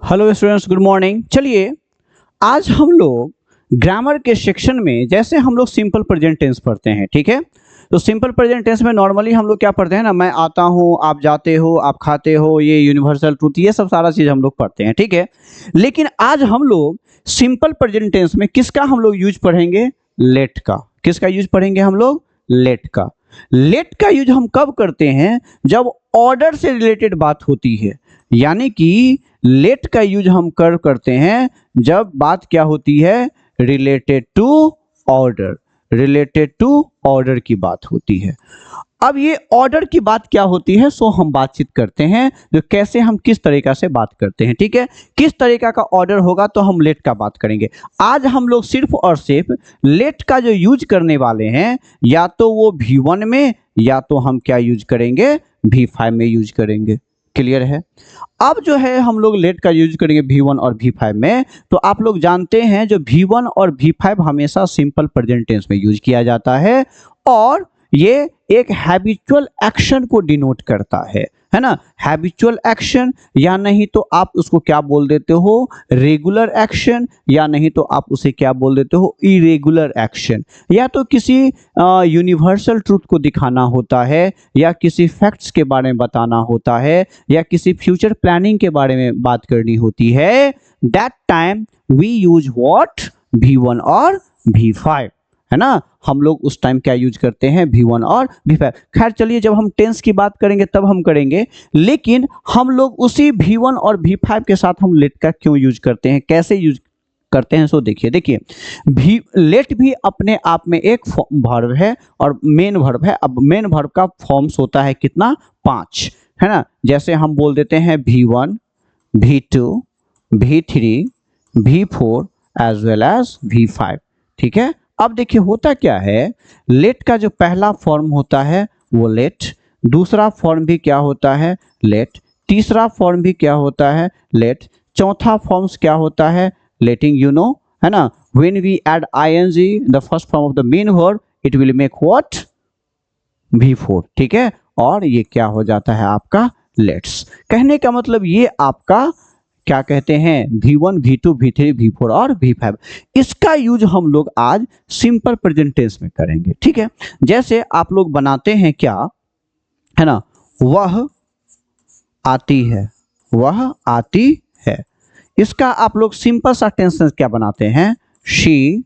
Hello students, good morning. चलिए आज हम लोग ग्रामर के सेक्शन में जैसे हम लोग सिंपल प्रेजेंट टेंस पढ़ते हैं, ठीक है। तो सिंपल प्रेजेंट टेंस में नॉर्मली हम लोग क्या पढ़ते हैं ना, मैं आता हूँ, आप जाते हो, आप खाते हो, ये यूनिवर्सल ट्रूथ, ये सब सारा चीज़ हम लोग पढ़ते हैं, ठीक है। लेकिन आज हम लोग सिंपल प्रेजेंट टेंस में किसका हम लोग यूज पढ़ेंगे? लेट का। किसका यूज पढ़ेंगे हम लोग? लेट का। लेट का यूज हम कब करते हैं? जब ऑर्डर से रिलेटेड बात होती है। यानी कि लेट का यूज हम करते हैं जब बात क्या होती है? Related to order. Related to order की बात होती है। अब ये ऑर्डर की बात क्या होती है, सो हम बातचीत करते हैं जो कैसे हम किस तरीका से बात करते हैं, ठीक है। किस तरीका का ऑर्डर होगा तो हम लेट का बात करेंगे। आज हम लोग सिर्फ और सिर्फ लेट का जो यूज करने वाले हैं, या तो वो V1 में, या तो हम क्या यूज करेंगे? V5 में यूज करेंगे। क्लियर है? अब जो है हम लोग लेट का यूज करेंगे V1 और V5 में। तो आप लोग जानते हैं जो V1 और V5 हमेशा सिंपल प्रेजेंट टेंस में यूज किया जाता है, और ये एक हैबिचुअल एक्शन को डिनोट करता है ना। हैबिचुअल एक्शन, या नहीं तो आप उसको क्या बोल देते हो? रेगुलर एक्शन, या नहीं तो आप उसे क्या बोल देते हो? Irregular action. या तो किसी यूनिवर्सल ट्रूथ को दिखाना होता है, या किसी फैक्ट्स के बारे में बताना होता है, या किसी फ्यूचर प्लानिंग के बारे में बात करनी होती है। That time we use what? V1 और V5, है ना। हम लोग उस टाइम क्या यूज करते हैं? V1 और V5। खैर चलिए, जब हम टेंस की बात करेंगे तब हम करेंगे, लेकिन हम लोग उसी V1 और V5 के साथ हम लेट का क्यों यूज करते हैं, कैसे यूज करते हैं, सो देखिए भी लेट भी अपने आप में एक वर्ब है और मेन वर्ब है। अब मेन वर्ब का फॉर्म्स होता है कितना? 5, है ना। जैसे हम बोल देते हैं V1, V2, V3, V4 as well as V5, ठीक है। अब देखिए होता क्या है, लेट का जो पहला फॉर्म होता है वो लेट, दूसरा फॉर्म भी क्या होता है? लेट, तीसरा फॉर्म भी क्या होता है? लेट, चौथा फॉर्म्स क्या होता है? लेटिंग, यू नो, है ना। When we add ing the first form of the main verb, it will make what? V4, ठीक है। और ये क्या हो जाता है आपका? लेट्स। कहने का मतलब ये आपका क्या कहते हैं? V1, V2, V3, V4 और V5। इसका यूज हम लोग आज सिंपल प्रेजेंट टेंस में करेंगे, ठीक है। जैसे आप लोग बनाते हैं क्या, है ना, वह आती है, वह आती है। इसका आप लोग सिंपल सा टेंस क्या बनाते हैं? She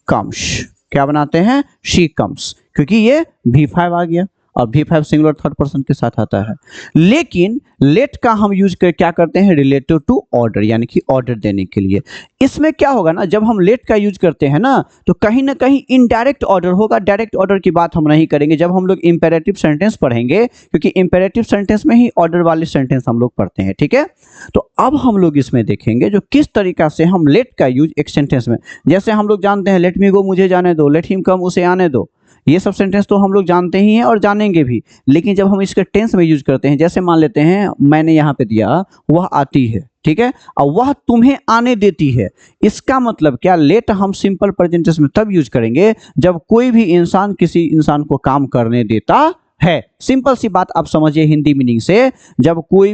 comes. क्या बनाते हैं? शी कम्स, क्योंकि ये V5 आ गया और V5 सिंगुलर थर्ड पर्सन के साथ आता है। लेकिन लेट का हम यूज कर क्या करते हैं? रिलेटिव टू ऑर्डर, यानी कि ऑर्डर देने के लिए। इसमें क्या होगा ना, जब हम लेट का यूज करते हैं ना, तो कहीं ना कहीं इनडायरेक्ट ऑर्डर होगा। डायरेक्ट ऑर्डर की बात हम नहीं करेंगे जब हम लोग इंपेरेटिव सेंटेंस पढ़ेंगे, क्योंकि इंपेरेटिव सेंटेंस में ही ऑर्डर वाले सेंटेंस हम लोग पढ़ते हैं, ठीक है। तो अब हम लोग इसमें देखेंगे जो किस तरीका से हम लेट का यूज एक सेंटेंस में, जैसे हम लोग जानते हैं लेट मी गो, मुझे जाने दो, लेट हिम कम, उसे आने दो। ये सब सेंटेंस तो हम लोग जानते ही हैं और जानेंगे भी। लेकिन जब हम इसके टेंस में यूज करते हैं, जैसे मान लेते हैं मैंने यहाँ पे दिया वह आती है, ठीक है, और वह तुम्हें आने देती है। इसका मतलब क्या? लेट हम सिंपल प्रेजेंट टेंस में तब यूज करेंगे जब कोई भी इंसान किसी इंसान को काम करने देता है। सिंपल सी बात आप समझिए हिंदी मीनिंग से, जब कोई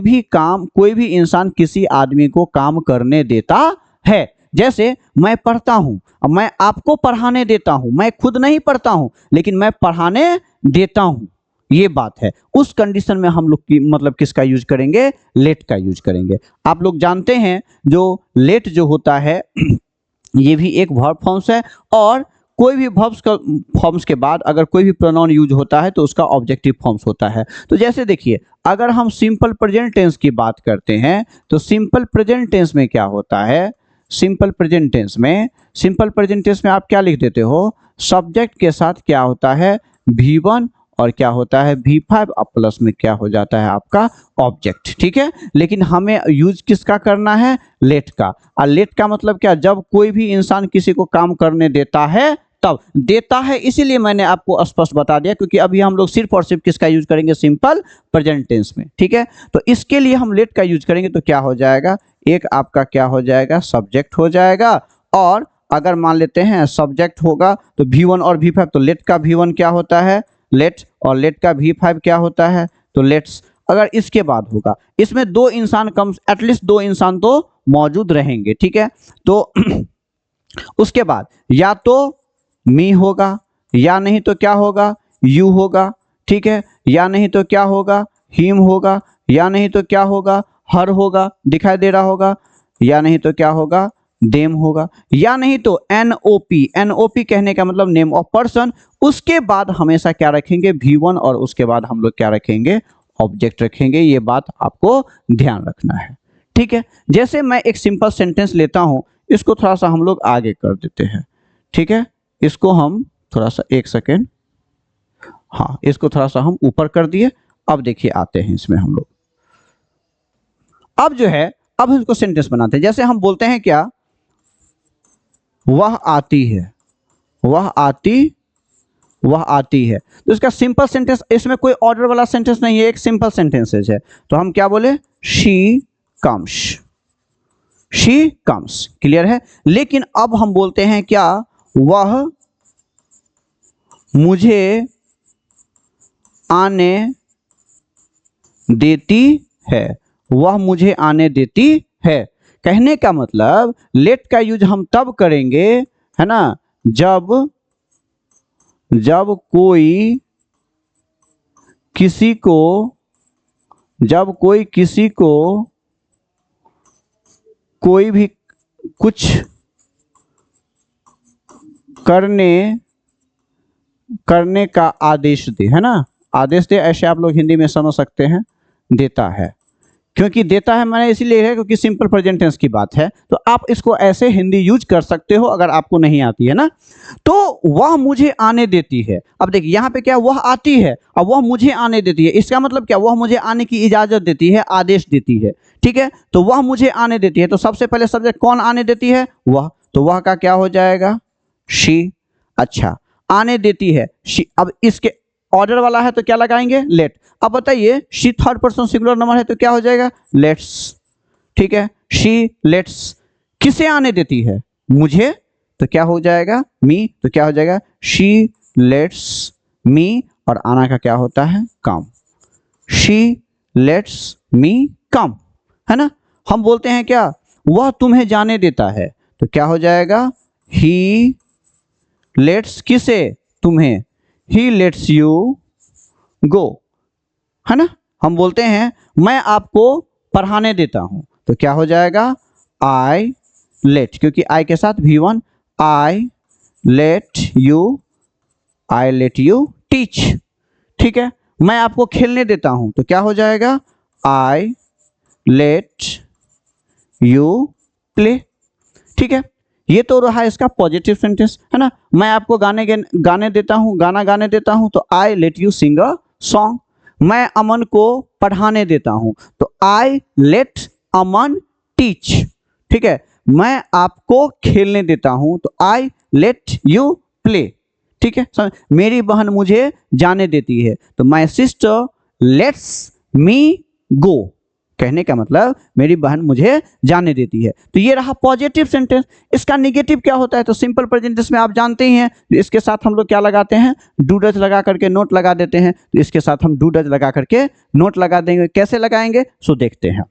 भी इंसान किसी आदमी को काम करने देता है। जैसे मैं पढ़ता हूं, अब मैं आपको पढ़ाने देता हूं, मैं खुद नहीं पढ़ता हूं लेकिन मैं पढ़ाने देता हूं, ये बात है। उस कंडीशन में हम लोग की मतलब किसका यूज करेंगे? लेट का यूज करेंगे। आप लोग जानते हैं जो लेट जो होता है ये भी एक वर्ब फॉर्म्स है, और कोई भी वर्ब्स का फॉर्म्स के बाद अगर कोई भी प्रोनाउन यूज होता है तो उसका ऑब्जेक्टिव फॉर्म्स होता है। तो जैसे देखिए, अगर हम सिंपल प्रेजेंट टेंस की बात करते हैं तो सिंपल प्रेजेंट टेंस में क्या होता है? सिंपल प्रेजेंट टेंस में आप क्या लिख देते हो? सब्जेक्ट के साथ क्या होता है? V1, और क्या होता है? V5, और प्लस में क्या हो जाता है आपका? ऑब्जेक्ट, ठीक है। लेकिन हमें यूज किसका करना है? लेट का। और लेट का मतलब क्या? जब कोई भी इंसान किसी को काम करने देता है, तब देता है, इसीलिए मैंने आपको स्पष्ट बता दिया, क्योंकि अभी हम लोग सिर्फ और सिर्फ किसका यूज करेंगे? सिंपल प्रेजेंट टेंस में, ठीक है। तो इसके लिए हम लेट का यूज करेंगे तो क्या हो जाएगा? एक आपका क्या हो जाएगा? सब्जेक्ट हो जाएगा। और अगर मान लेते हैं सब्जेक्ट होगा तो V1 और V5, तो लेट का V1 क्या होता है? लेट, और लेट का V5 क्या होता है? तो लेट्स। अगर इसके बाद होगा, इसमें दो इंसान कम, एटलीस्ट दो इंसान तो मौजूद रहेंगे, ठीक है। तो उसके बाद या तो मी होगा, या नहीं तो क्या होगा, यू होगा, ठीक है, या नहीं तो क्या होगा, हिम होगा, या नहीं तो क्या होगा, हर होगा, दिखाई दे रहा होगा, या नहीं तो क्या होगा, देम होगा, या नहीं तो एनओपी। एनओपी कहने का मतलब नेम ऑफ पर्सन। उसके बाद हमेशा क्या रखेंगे, V1, और उसके बाद हम लोग क्या रखेंगे, ऑब्जेक्ट रखेंगे। ये बात आपको ध्यान रखना है, ठीक है। जैसे मैं एक सिंपल सेंटेंस लेता हूं, इसको थोड़ा सा हम लोग आगे कर देते हैं, ठीक है। इसको हम थोड़ा सा, एक सेकेंड, हाँ, इसको थोड़ा सा हम ऊपर कर दिए। अब देखिए आते हैं इसमें हम लोग, अब जो है, अब इसको सेंटेंस बनाते हैं। जैसे हम बोलते हैं क्या, वह आती है, वह आती है। तो इसका सिंपल सेंटेंस, इसमें कोई ऑर्डर वाला सेंटेंस नहीं है, एक सिंपल सेंटेंसेज है। तो हम क्या बोले, she comes, she comes, clear है। लेकिन अब हम बोलते हैं क्या, वह मुझे आने देती है, वह मुझे आने देती है। कहने का मतलब लेट का यूज हम तब करेंगे, है ना, जब कोई किसी को कोई भी कुछ करने का आदेश दे, है ना, आदेश दे, ऐसे आप लोग हिंदी में समझ सकते हैं, देता है। क्योंकि देता है मैंने इसीलिए है क्योंकि सिंपल प्रेजेंट टेंस की बात है, तो आप इसको ऐसे हिंदी यूज कर सकते हो अगर आपको नहीं आती है ना। तो वह मुझे आने देती है, अब देखिए यहाँ पे क्या, वह आती है, अब वह मुझे आने देती है, इसका मतलब क्या, वह मुझे आने की इजाजत देती है, आदेश देती है, ठीक है। तो वह मुझे आने देती है, तो सबसे पहले सब्जेक्ट कौन आने देती है, वह, तो वह का क्या हो जाएगा, शी। अच्छा, आने देती है शी, अब इसके ऑर्डर वाला है तो क्या लगाएंगे, लेट। अब बताइए, she third person singular number है तो क्या हो जाएगा, लेट्स, ठीक है। शी लेट्स किसे आने देती है, मुझे, तो क्या हो जाएगा, मी, तो क्या हो जाएगा, शी लेट्स मी, और आना का क्या होता है, कम, शी लेट्स मी कम, है ना। हम बोलते हैं क्या, वह तुम्हें जाने देता है, तो क्या हो जाएगा, ही लेट्स किसे, तुम्हें, ही लेट्स यू गो, है ना। हम बोलते हैं मैं आपको पढ़ाने देता हूं, तो क्या हो जाएगा, आई लेट, क्योंकि आई के साथ V1, I let you teach, ठीक है। मैं आपको खेलने देता हूं, तो क्या हो जाएगा, आई लेट यू प्ले, ठीक है। ये तो रहा इसका पॉजिटिव सेंटेंस, है ना। मैं आपको गाने देता हूं, गाना गाने देता हूं, तो I let you sing a song. मैं अमन को पढ़ाने देता हूं, तो आई लेट अमन टीच, ठीक है। मैं आपको खेलने देता हूं, तो आई लेट यू प्ले, ठीक है। मेरी बहन मुझे जाने देती है, तो माई सिस्टर लेट्स मी गो, कहने का मतलब मेरी बहन मुझे जाने देती है। तो ये रहा पॉजिटिव सेंटेंस। इसका नेगेटिव क्या होता है, तो सिंपल प्रेजेंट टेंस में आप जानते ही हैं, इसके साथ हम लोग क्या लगाते हैं, डू डज लगा करके नोट लगा देते हैं। तो इसके साथ हम डू डज लगा करके नोट लगा देंगे। कैसे लगाएंगे, सो देखते हैं।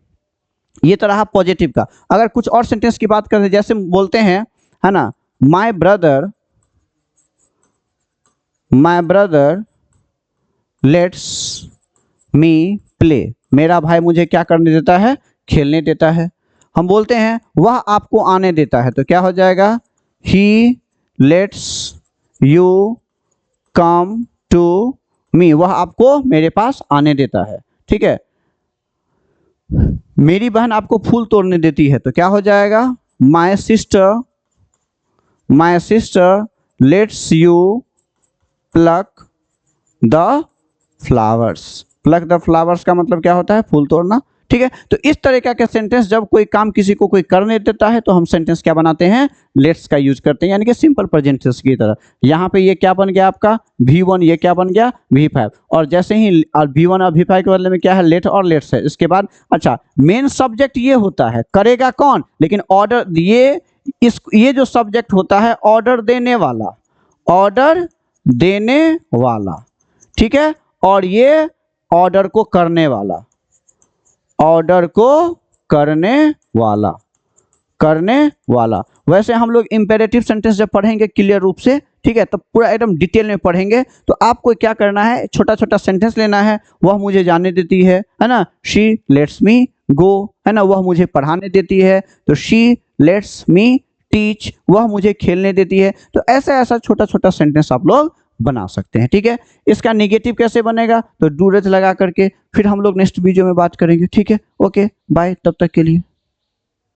ये तो रहा पॉजिटिव का। अगर कुछ और सेंटेंस की बात करें, जैसे बोलते हैं, है ना, my brother let's me play, मेरा भाई मुझे क्या करने देता है, खेलने देता है। हम बोलते हैं वह आपको आने देता है, तो क्या हो जाएगा, he lets you come to me, वह आपको मेरे पास आने देता है, ठीक है। मेरी बहन आपको फूल तोड़ने देती है, तो क्या हो जाएगा, my sister let's you plug the flowers. Plug the flowers का मतलब क्या होता है, फूल तोड़ना, ठीक है। तो इस तरीका के सेंटेंस, जब कोई काम किसी को कोई करने देता है, तो हम सेंटेंस क्या बनाते हैं, लेट्स का यूज करते हैं, यानी कि सिंपल प्रेजेंट टेंस की तरह। यहाँ पे ये क्या बन गया आपका V1, ये क्या बन गया V5, और जैसे ही V1 और V5 के बदले में क्या है, लेट और लेट्स है। इसके बाद अच्छा, मेन सब्जेक्ट ये होता है, करेगा कौन, लेकिन ऑर्डर, ये जो सब्जेक्ट होता है, ऑर्डर देने वाला, ठीक है। और ये ऑर्डर को करने वाला, ऑर्डर को करने वाला, करने वाला। वैसे हम लोग इंपेरेटिव सेंटेंस जब पढ़ेंगे क्लियर रूप से, ठीक है, तो पूरा एकदम डिटेल में पढ़ेंगे। तो आपको क्या करना है, छोटा छोटा सेंटेंस लेना है। वह मुझे जाने देती है ना, शी लेट्स मी गो, है ना, वह मुझे पढ़ाने देती है, तो शी लेट्स मी टीच, वह मुझे खेलने देती है। तो ऐसा ऐसा छोटा छोटा सेंटेंस आप लोग बना सकते हैं, ठीक है। इसका नेगेटिव कैसे बनेगा, तो डू रथ लगा करके। फिर हम लोग नेक्स्ट वीडियो में बात करेंगे, ठीक है। ओके बाय, तब तक के लिए।